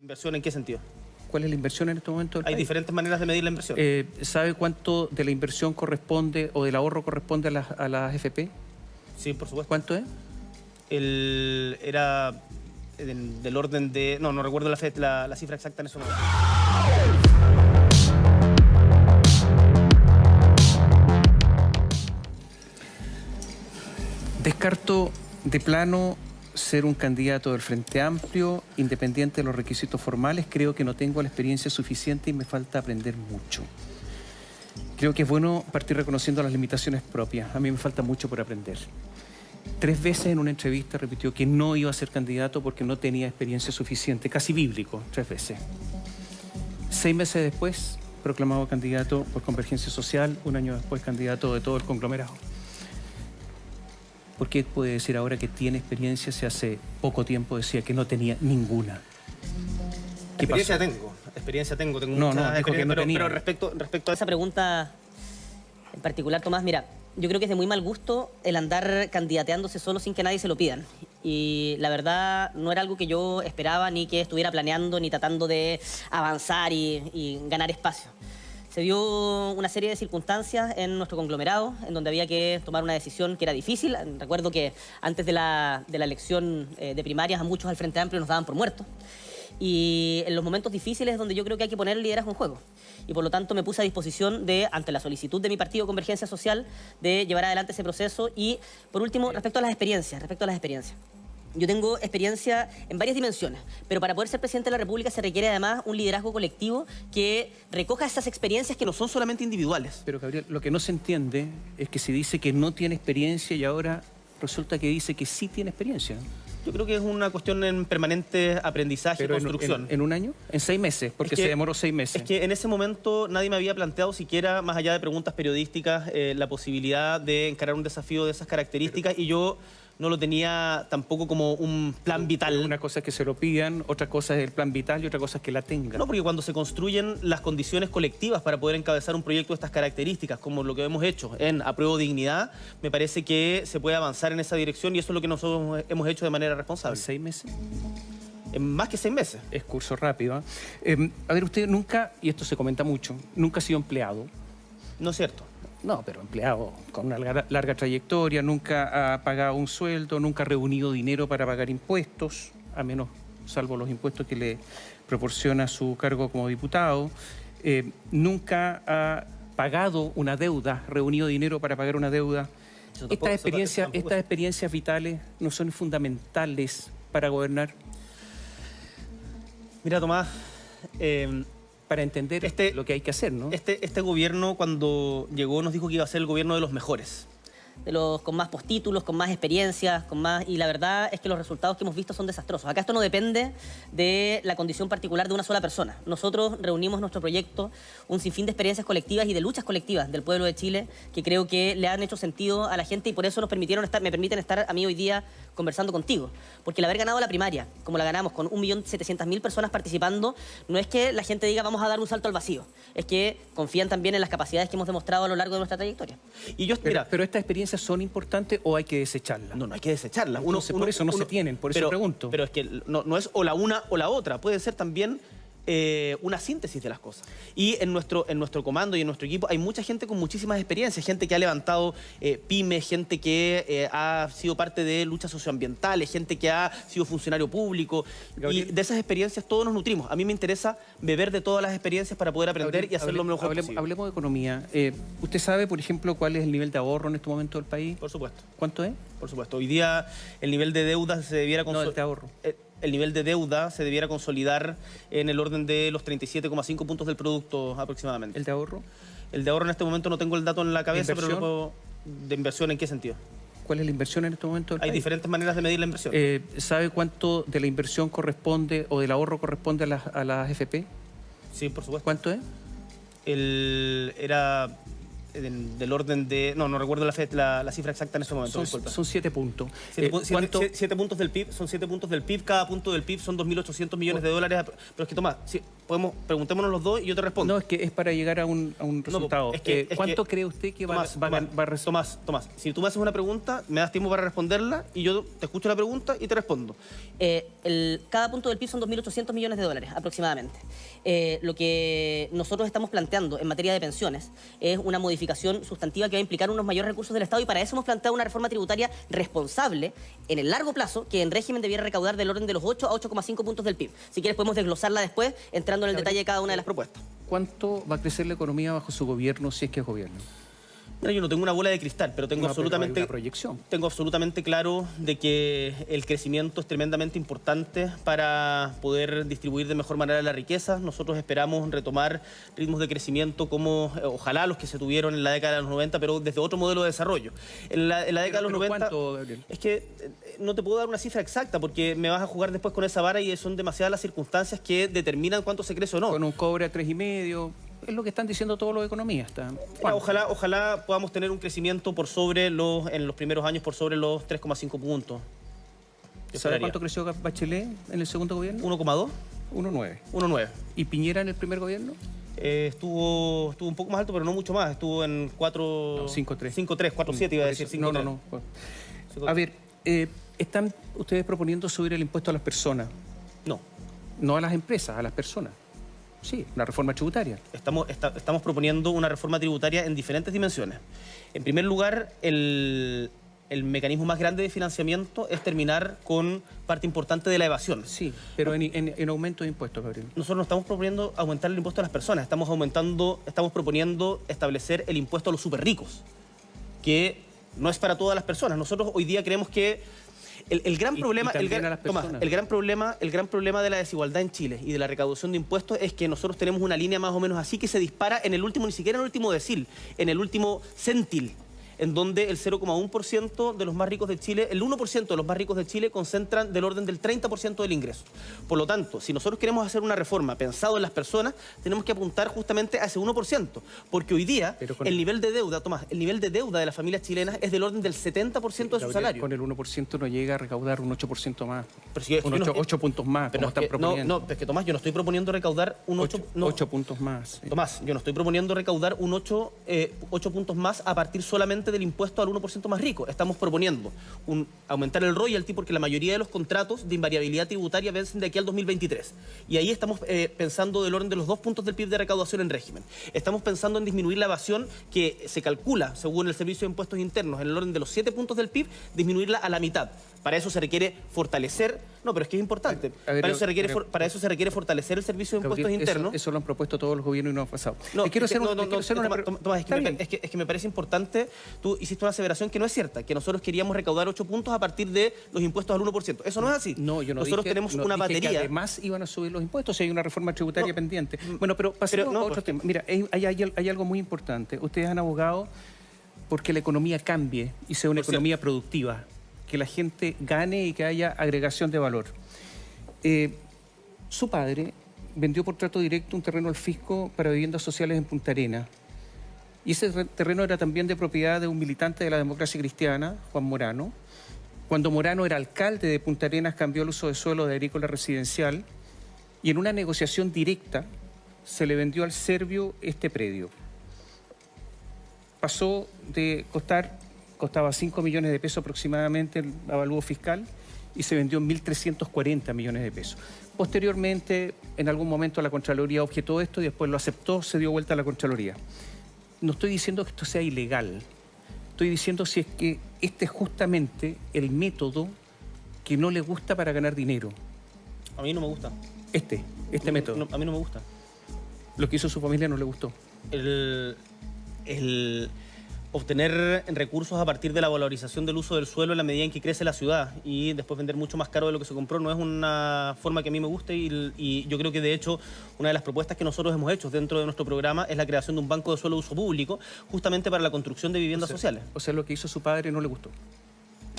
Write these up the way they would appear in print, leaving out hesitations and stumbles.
¿Inversión en qué sentido? ¿Cuál es la inversión en este momento del Hay país? diferentes maneras de medir la inversión. ¿Sabe cuánto de la inversión corresponde o del ahorro corresponde a las FP? Sí, por supuesto. ¿Cuánto es? Era del orden de... No recuerdo la cifra exacta en ese momento. Descarto de plano ser un candidato del Frente Amplio, independiente de los requisitos formales. Creo que no tengo la experiencia suficiente y me falta aprender mucho. Creo que es bueno partir reconociendo las limitaciones propias. A mí me falta mucho por aprender. 3 veces en una entrevista repitió que no iba a ser candidato porque no tenía experiencia suficiente, casi bíblico, 3 veces. 6 meses después, proclamado candidato por Convergencia Social, 1 año después candidato de todo el conglomerado. ¿Por qué puede decir ahora que tiene experiencia si hace poco tiempo decía que no tenía ninguna? Experiencia tengo mucha dijo que no tenía. Pero respecto a Esa pregunta en particular, Tomás, mira, yo creo que es de muy mal gusto el andar candidateándose solo sin que nadie se lo pidan. Y la verdad no era algo que yo esperaba, ni que estuviera planeando, ni tratando de avanzar y ganar espacio. Se dio una serie de circunstancias en nuestro conglomerado en donde había que tomar una decisión que era difícil. Recuerdo que antes de la elección de primarias a muchos al Frente Amplio nos daban por muertos. Y en los momentos difíciles es donde yo creo que hay que poner el liderazgo en juego. Y por lo tanto me puse a disposición ante la solicitud de mi partido Convergencia Social, de llevar adelante ese proceso. Y por último, respecto a las experiencias. Yo tengo experiencia en varias dimensiones, pero para poder ser presidente de la República se requiere además un liderazgo colectivo que recoja esas experiencias que no son solamente individuales. Pero Gabriel, lo que no se entiende es que se dice que no tiene experiencia y ahora resulta que dice que sí tiene experiencia. Yo creo que es una cuestión en permanente aprendizaje y construcción. ¿En un año? ¿En 6 meses? Porque se demoró 6 meses. Es que en ese momento nadie me había planteado siquiera, más allá de preguntas periodísticas, la posibilidad de encarar un desafío de esas características y yo no lo tenía tampoco como un plan vital. Una cosa es que se lo pidan, otra cosa es el plan vital y otra cosa es que la tengan. No, porque cuando se construyen las condiciones colectivas para poder encabezar un proyecto de estas características, como lo que hemos hecho en Apruebo Dignidad, me parece que se puede avanzar en esa dirección y eso es lo que nosotros hemos hecho de manera responsable. ¿En 6 meses? En más que 6 meses. Es curso rápido. A ver, usted nunca, y esto se comenta mucho, nunca ha sido empleado. No es cierto. No, pero empleado con una larga trayectoria, nunca ha pagado un sueldo, nunca ha reunido dinero para pagar impuestos, a menos salvo los impuestos que le proporciona su cargo como diputado. Nunca ha pagado una deuda, reunido dinero para pagar una deuda. Estas experiencias vitales no son fundamentales para gobernar. Mira, Tomás, para entender lo que hay que hacer, ¿no? Este gobierno, cuando llegó, nos dijo que iba a ser el gobierno de los mejores. De los con más postítulos, con más experiencias, y la verdad es que los resultados que hemos visto son desastrosos. Acá esto no depende de la condición particular de una sola persona. Nosotros reunimos en nuestro proyecto un sinfín de experiencias colectivas y de luchas colectivas del pueblo de Chile que creo que le han hecho sentido a la gente y por eso me permiten estar a mí hoy día conversando contigo. Porque el haber ganado la primaria, como la ganamos, con 1.700.000 personas participando, no es que la gente diga vamos a dar un salto al vacío. Es que confían también en las capacidades que hemos demostrado a lo largo de nuestra trayectoria. Pero estas experiencias son importantes o hay que desecharlas. No hay que desecharlas. Por eso no se tienen, por eso pregunto. Pero es que no es o la una o la otra. Puede ser también una síntesis de las cosas. Y en nuestro comando y en nuestro equipo hay mucha gente con muchísimas experiencias, gente que ha levantado pymes, gente que ha sido parte de luchas socioambientales, gente que ha sido funcionario público. Gabriel, y de esas experiencias todos nos nutrimos. A mí me interesa beber de todas las experiencias para poder aprender y hacerlo lo mejor posible. Hablemos de economía. ¿Usted sabe, por ejemplo, cuál es el nivel de ahorro en este momento del país? Por supuesto. ¿Cuánto es? Por supuesto. Hoy día el nivel de deuda se debiera... No, el de ahorro. El nivel de deuda se debiera consolidar en el orden de los 37,5 puntos del producto aproximadamente. ¿El de ahorro? El de ahorro en este momento no tengo el dato en la cabeza, pero lo puedo... ¿De inversión en qué sentido? ¿Cuál es la inversión en este momento del país? Hay diferentes maneras de medir la inversión. ¿Sabe cuánto de la inversión corresponde o del ahorro corresponde a las FP? Sí, por supuesto. ¿Cuánto es? Era del orden de... No recuerdo la cifra exacta en ese momento. Son 7 puntos. 7 puntos del PIB, son 7 puntos del PIB, cada punto del PIB son 2.800 millones de dólares. Pero es que, Tomás, preguntémonos los dos y yo te respondo. No, es que es para llegar a un resultado. ¿Cuánto cree usted que va a resolver? Tomás, si tú me haces una pregunta, me das tiempo para responderla y yo te escucho la pregunta y te respondo. Cada punto del PIB son 2.800 millones de dólares aproximadamente. Lo que nosotros estamos planteando en materia de pensiones es una modificación sustantiva que va a implicar unos mayores recursos del Estado y para eso hemos planteado una reforma tributaria responsable en el largo plazo que en régimen debiera recaudar del orden de los 8 a 8,5 puntos del PIB. Si quieres podemos desglosarla después entrando en el detalle de cada una de las propuestas. ¿Cuánto va a crecer la economía bajo su gobierno si es que es gobierno? Mira, yo no tengo una bola de cristal, pero tengo absolutamente claro de que el crecimiento es tremendamente importante para poder distribuir de mejor manera la riqueza. Nosotros esperamos retomar ritmos de crecimiento como ojalá los que se tuvieron en la década de los 90, pero desde otro modelo de desarrollo. En la década de los 90... ¿Cuánto, Gabriel? Es que no te puedo dar una cifra exacta porque me vas a jugar después con esa vara y son demasiadas las circunstancias que determinan cuánto se crece o no. Con un cobre a 3,5... Es lo que están diciendo todos los economistas. Ojalá podamos tener un crecimiento en los primeros años por sobre los 3,5 puntos. ¿Sabe cuánto creció Bachelet en el segundo gobierno? 1,2. 1,9. 1,9. ¿Y Piñera en el primer gobierno? Estuvo un poco más alto, pero no mucho más. Estuvo en 4... 5,3. 5,3, 4,7 iba a decir. 5,3. No. A ver, ¿están ustedes proponiendo subir el impuesto a las personas? No. No a las empresas, a las personas. Sí, una reforma tributaria. Estamos proponiendo una reforma tributaria en diferentes dimensiones. En primer lugar, el mecanismo más grande de financiamiento es terminar con parte importante de la evasión. Sí, pero en aumento de impuestos, Gabriel. Nosotros no estamos proponiendo aumentar el impuesto a las personas, estamos proponiendo establecer el impuesto a los súper ricos, que no es para todas las personas. Nosotros hoy día creemos que el gran problema de la desigualdad en Chile y de la recaudación de impuestos es que nosotros tenemos una línea más o menos así que se dispara en el último, ni siquiera en el último decil, en el último centil, en donde el 0,1% de los más ricos de Chile, el 1% de los más ricos de Chile concentran del orden del 30% del ingreso. Por lo tanto, si nosotros queremos hacer una reforma pensado en las personas, tenemos que apuntar justamente a ese 1%, porque hoy día el nivel de deuda, Tomás, el nivel de deuda de las familias chilenas es del orden del 70% de su salario. Con el 1% no llega a recaudar un 8% más, pero si 8 puntos más, como están proponiendo. No, es que Tomás, yo no estoy proponiendo recaudar un 8 puntos más. Tomás, yo no estoy proponiendo recaudar un 8 puntos más a partir solamente del impuesto al 1% más rico. Estamos proponiendo aumentar el royalty porque la mayoría de los contratos de invariabilidad tributaria vencen de aquí al 2023. Y ahí estamos pensando del orden de los 2 puntos del PIB de recaudación en régimen. Estamos pensando en disminuir la evasión que se calcula, según el Servicio de Impuestos Internos, en el orden de los 7 puntos del PIB, disminuirla a la mitad. Para eso se requiere fortalecer... No, pero es que es importante. Para eso se requiere fortalecer el Servicio de Impuestos Internos. Eso lo han propuesto todos los gobiernos y no ha pasado. Tomás, es que me parece importante. Tú hiciste una aseveración que no es cierta, que nosotros queríamos recaudar 8 puntos a partir de los impuestos al 1%. Eso no es así. No, yo no Nosotros dije, tenemos no, una dije batería... que además iban a subir los impuestos si hay una reforma tributaria pendiente. Bueno, pero pasemos a otro tema. Mira, hay algo muy importante. Ustedes han abogado porque la economía cambie y sea una economía productiva, que la gente gane y que haya agregación de valor. Su padre vendió por trato directo un terreno al fisco para viviendas sociales en Punta Arenas. Y ese terreno era también de propiedad de un militante de la democracia cristiana, Juan Morano. Cuando Morano era alcalde de Punta Arenas, cambió el uso de suelo de agrícola residencial y en una negociación directa se le vendió al serbio este predio. Pasó de costaba 5 millones de pesos aproximadamente el avalúo fiscal y se vendió en 1.340 millones de pesos. Posteriormente, en algún momento la Contraloría objetó esto y después lo aceptó, se dio vuelta a la Contraloría. No estoy diciendo que esto sea ilegal, estoy diciendo si es que este es justamente el método que no le gusta para ganar dinero. A mí no me gusta. Este método. A mí no me gusta. Lo que hizo su familia no le gustó. El obtener recursos a partir de la valorización del uso del suelo en la medida en que crece la ciudad y después vender mucho más caro de lo que se compró no es una forma que a mí me guste y yo creo que de hecho una de las propuestas que nosotros hemos hecho dentro de nuestro programa es la creación de un banco de suelo de uso público justamente para la construcción de viviendas sociales. O sea, lo que hizo su padre no le gustó.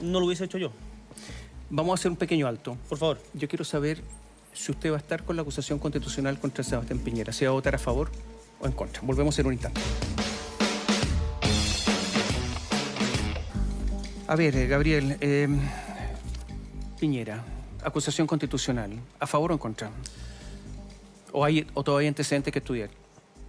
No lo hubiese hecho yo. Vamos a hacer un pequeño alto. Por favor. Yo quiero saber si usted va a estar con la acusación constitucional contra Sebastián Piñera, si va a votar a favor o en contra. Volvemos en un instante. A ver, Gabriel, Piñera, acusación constitucional, ¿a favor o en contra? ¿O todavía hay antecedentes que estudiar?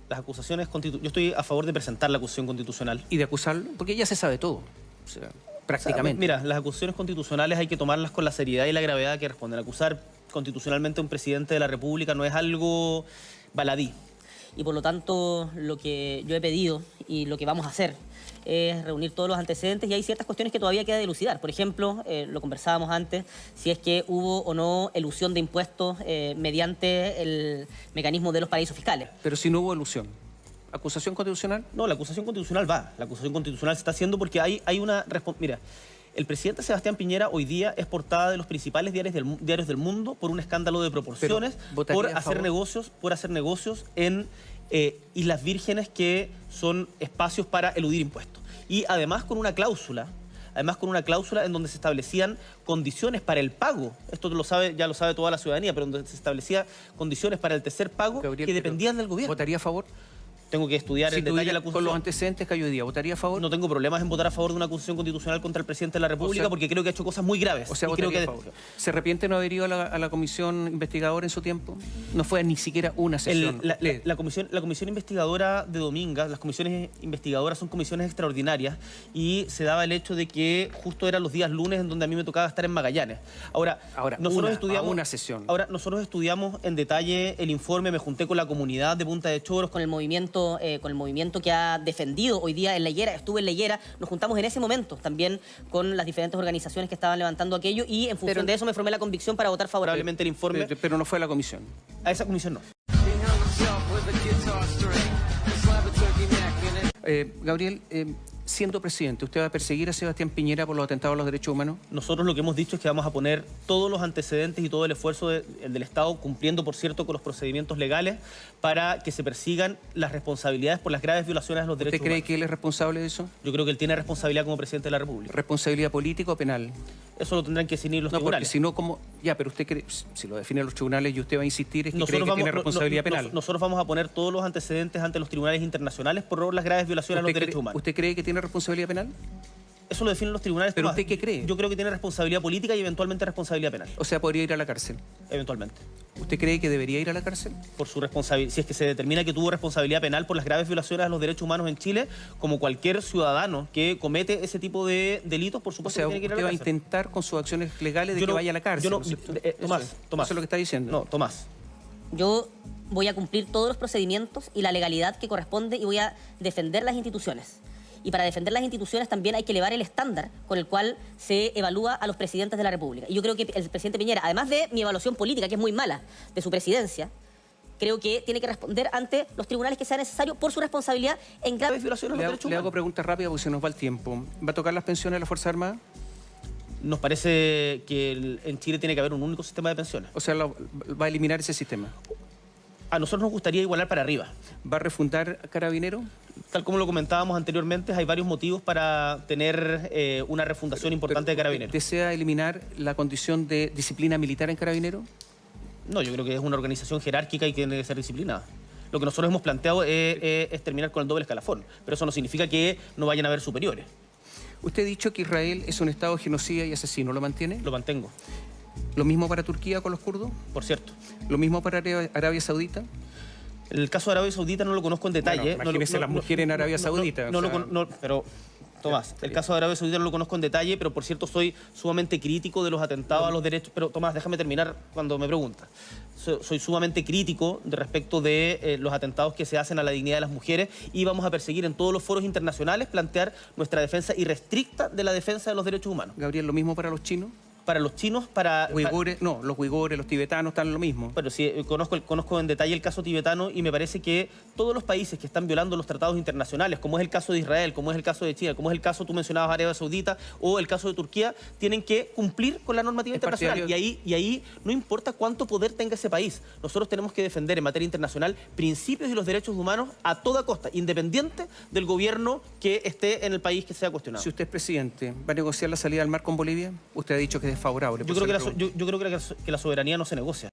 Las acusaciones yo estoy a favor de presentar la acusación constitucional. ¿Y de acusarlo? Porque ya se sabe todo, o sea, prácticamente. Mira, las acusaciones constitucionales hay que tomarlas con la seriedad y la gravedad que responden. Acusar constitucionalmente a un presidente de la República no es algo baladí. Y por lo tanto, lo que yo he pedido y lo que vamos a hacer es reunir todos los antecedentes, y hay ciertas cuestiones que todavía queda dilucidar. Por ejemplo, lo conversábamos antes, si es que hubo o no elusión de impuestos mediante el mecanismo de los paraísos fiscales. Pero si no hubo elusión, ¿acusación constitucional? No, la acusación constitucional va. La acusación constitucional se está haciendo porque hay una... Mira, el presidente Sebastián Piñera hoy día es portada de los principales diarios del mundo por un escándalo de proporciones, por hacer negocios en Islas Vírgenes, que son espacios para eludir impuestos. Y además con una cláusula en donde se establecían condiciones para el pago. Esto ya lo sabe toda la ciudadanía, pero donde se establecían condiciones para el tercer pago, Gabriel, que dependían del gobierno. ¿Votaría a favor? Tengo que estudiar en detalle la acusación. Con los antecedentes que hay hoy día, ¿votaría a favor? No tengo problemas en votar a favor de una acusación constitucional contra el presidente de la República, porque creo que ha hecho cosas muy graves. O sea, votaría a favor. ¿Se arrepiente no haber ido a la comisión investigadora en su tiempo? No fue ni siquiera una sesión. La comisión investigadora de Domingas, las comisiones investigadoras son comisiones extraordinarias, y se daba el hecho de que justo eran los días lunes en donde a mí me tocaba estar en Magallanes. Ahora nosotros estudiamos una sesión. Ahora nosotros estudiamos en detalle el informe, me junté con la comunidad de Punta de Choros, con el movimiento que ha defendido hoy día en La Higuera. Estuve en La Higuera, nos juntamos en ese momento también con las diferentes organizaciones que estaban levantando aquello, y en función de eso me formé la convicción para votar favorablemente el informe. Pero no fue a la comisión. A esa comisión no. Gabriel, siendo presidente, ¿usted va a perseguir a Sebastián Piñera por los atentados a los derechos humanos? Nosotros lo que hemos dicho es que vamos a poner todos los antecedentes y todo el esfuerzo del Estado, cumpliendo, por cierto, con los procedimientos legales, para que se persigan las responsabilidades por las graves violaciones a los derechos humanos. ¿Usted cree que él es responsable de eso? Yo creo que él tiene responsabilidad como presidente de la República. ¿Responsabilidad política o penal? Eso lo tendrán que definir los tribunales. Porque si no, ¿cómo? Ya, pero usted cree, si lo definen los tribunales y usted va a insistir, es que cree que tiene responsabilidad penal. Nosotros vamos a poner todos los antecedentes ante los tribunales internacionales por las graves violaciones a los derechos humanos. ¿Usted cree que tiene responsabilidad penal? Eso lo definen los tribunales. ¿Pero usted qué cree? Yo creo que tiene responsabilidad política y eventualmente responsabilidad penal. O sea, podría ir a la cárcel. Eventualmente. ¿Usted cree que debería ir a la cárcel? Por su responsabilidad. Si es que se determina que tuvo responsabilidad penal por las graves violaciones a los derechos humanos en Chile, como cualquier ciudadano que comete ese tipo de delitos, por supuesto, que tiene que ir a la cárcel. ¿Usted va a intentar con sus acciones legales de que vaya a la cárcel? Tomás. Eso es lo que está diciendo. No, Tomás. Yo voy a cumplir todos los procedimientos y la legalidad que corresponde, y voy a defender las instituciones. Y para defender las instituciones también hay que elevar el estándar con el cual se evalúa a los presidentes de la República. Y yo creo que el presidente Piñera, además de mi evaluación política, que es muy mala, de su presidencia, creo que tiene que responder ante los tribunales que sea necesario por su responsabilidad en graves violaciones a los derechos humanos. Le hago preguntas rápidas porque se nos va el tiempo. ¿Va a tocar las pensiones de la Fuerza Armada? Nos parece que en Chile tiene que haber un único sistema de pensiones. O sea, va a eliminar ese sistema. A nosotros nos gustaría igualar para arriba. ¿Va a refundar Carabinero? Tal como lo comentábamos anteriormente, hay varios motivos para tener una refundación importante de Carabineros. ¿Desea eliminar la condición de disciplina militar en Carabinero? No, yo creo que es una organización jerárquica y que tiene que ser disciplinada. Lo que nosotros hemos planteado es terminar con el doble escalafón, pero eso no significa que no vayan a haber superiores. Usted ha dicho que Israel es un estado genocida y asesino, ¿lo mantiene? Lo mantengo. ¿Lo mismo para Turquía con los kurdos? Por cierto. ¿Lo mismo para Arabia Saudita? El caso de Arabia Saudita no lo conozco en detalle. Bueno, imagínese las mujeres en Arabia Saudita. Pero, Tomás, el caso de Arabia Saudita no lo conozco en detalle, pero por cierto soy sumamente crítico de los atentados a los derechos. Pero Tomás, déjame terminar cuando me preguntas. Soy sumamente crítico respecto de los atentados que se hacen a la dignidad de las mujeres, y vamos a perseguir en todos los foros internacionales plantear nuestra defensa irrestricta de la defensa de los derechos humanos. Gabriel, ¿lo mismo para los chinos? Para los chinos, para... Uigures, no, los uigures, los tibetanos están lo mismo. Pero sí, conozco en detalle el caso tibetano, y me parece que todos los países que están violando los tratados internacionales, como es el caso de Israel, como es el caso de China, como es el caso, tú mencionabas, Arabia Saudita, o el caso de Turquía, tienen que cumplir con la normativa internacional. Y ahí no importa cuánto poder tenga ese país. Nosotros tenemos que defender en materia internacional principios y los derechos humanos a toda costa, independiente del gobierno que esté en el país que sea cuestionado. Si usted es presidente, ¿va a negociar la salida al mar con Bolivia? Usted ha dicho que es desfavorable. Yo creo que la soberanía no se negocia.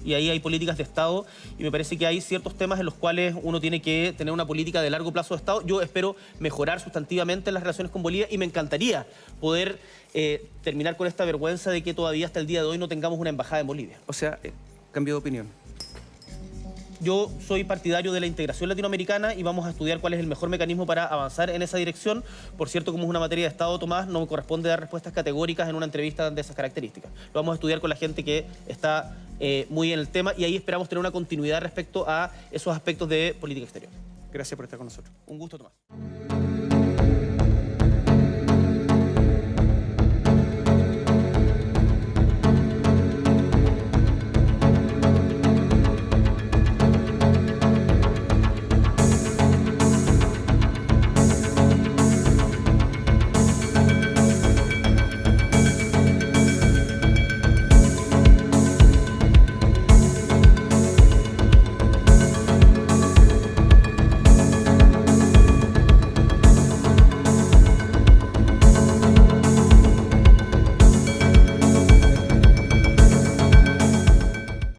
y ahí hay políticas de Estado, y me parece que hay ciertos temas en los cuales uno tiene que tener una política de largo plazo de Estado. Yo espero mejorar sustantivamente las relaciones con Bolivia y me encantaría poder terminar con esta vergüenza de que todavía hasta el día de hoy no tengamos una embajada en Bolivia. O sea, cambio de opinión. Yo soy partidario de la integración latinoamericana y vamos a estudiar cuál es el mejor mecanismo para avanzar en esa dirección. Por cierto, como es una materia de Estado, Tomás, no me corresponde dar respuestas categóricas en una entrevista de esas características. Lo vamos a estudiar con la gente que está muy en el tema y ahí esperamos tener una continuidad respecto a esos aspectos de política exterior. Gracias por estar con nosotros. Un gusto, Tomás.